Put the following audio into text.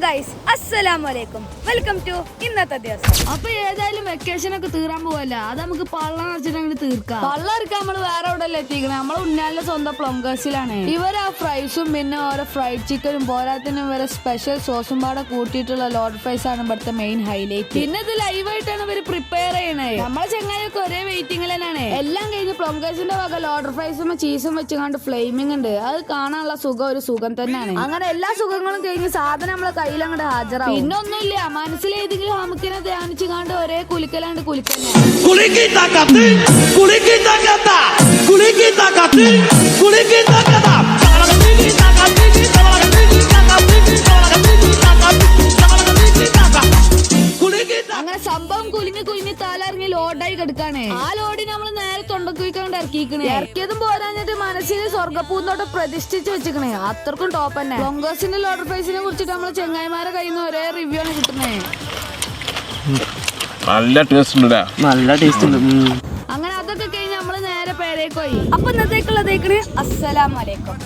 Guys അസ്സലാമലൈക്കും, welcome to ഇന്നത്തെ ദിവസം. അപ്പൊ ഏതായാലും വെക്കേഷൻ ഒക്കെ തീരാൻ പോവല്ല, അത് നമുക്ക് പള്ളം നിറച്ചിട്ട് അങ്ങനെ തീർക്കാം. പള്ളം ഇറക്കാൻ നമ്മള് വേറെ എവിടെ എത്തിക്കണേ, നമ്മളെ ഉന്നാലിന്റെ സ്വന്തം പ്ലംഗേഴ്സിലാണ്. ഇവര് ആ ഫ്രൈസും പിന്നെ ഓരോ ഫ്രൈഡ് ചിക്കനും പോരാത്തിനും ഇവരെ സ്പെഷ്യൽ സോസും പാടെ കൂട്ടിയിട്ടുള്ള ലോഡ് ഫ്രൈസ് ആണ് ഇവിടുത്തെ മെയിൻ ഹൈലൈറ്റ്. പിന്നെ ഇത് ലൈവായിട്ടാണ് ഇവര് പ്രിപ്പയർ ചെയ്യണേ. നമ്മളെ ചങ്ങായൊക്കെ ഒരേ വെയിറ്റിംഗിൽ തന്നെയാണ്. എല്ലാം കഴിഞ്ഞ് പ്ലംഗേഴ്സിന്റെ വക ലോഡ് ഫ്രൈസും ചീസും വെച്ചുകൊണ്ട് ഫ്ലെയിമിംഗ് ഉണ്ട്. അത് കാണാനുള്ള സുഖം ഒരു സുഖം തന്നെയാണ്. അങ്ങനെ എല്ലാ സുഖങ്ങളും കഴിഞ്ഞ് സാധനം നമ്മളെ കയ്യിൽ അങ്ങോട്ട് ഹാജരാവും. പിന്നെ ഒന്നുമില്ല, മനസ്സിലേതെങ്കിലും ഹമുക്കിനെ ധ്യാനിച്ചു കണ്ട് ഒരേ കുലിക്കലാണ്ട് കുലിക്കന്നെ. അങ്ങനെ സംഭവം കുലിഞ്ഞ് തലറിഞ്ഞ് ലോഡായി കിടക്കാണ്. ആ ലോഡ് നമ്മള് നേരെ തൊണ്ടക്കുയിക്കാണ്ട് ഇറക്കിക്കണേ. ഇറക്കിയതും പോരാഞ്ഞിട്ട് മനസ്സിൽ സ്വർഗ്ഗപ്പൂന്തോട്ട് പ്രതിഷ്ഠിച്ച് വെച്ചിക്കണേ. അത്രക്കും ടോപ്പ് തന്നെ. പ്ലംഗേഴ്സിന്റെ ലോഡർ പ്രൈസിനെ കുറിച്ചിട്ട് നമ്മള് ചെങ്ങായിമാരെ കയ്യിൽ നിന്ന് ഒരേ റിവ്യൂ ആണ് കിട്ടുന്നേ. നല്ല ടേസ്റ്റ് ഉണ്ട്. അങ്ങനെ അതൊക്കെ കഴിഞ്ഞ് നമ്മള് നേരെ പേരേക്ക് പോയി. അപ്പൊ ഇന്നത്തേക്കുള്ളതേക്കണ്. അസ്സലാമലൈക്കും.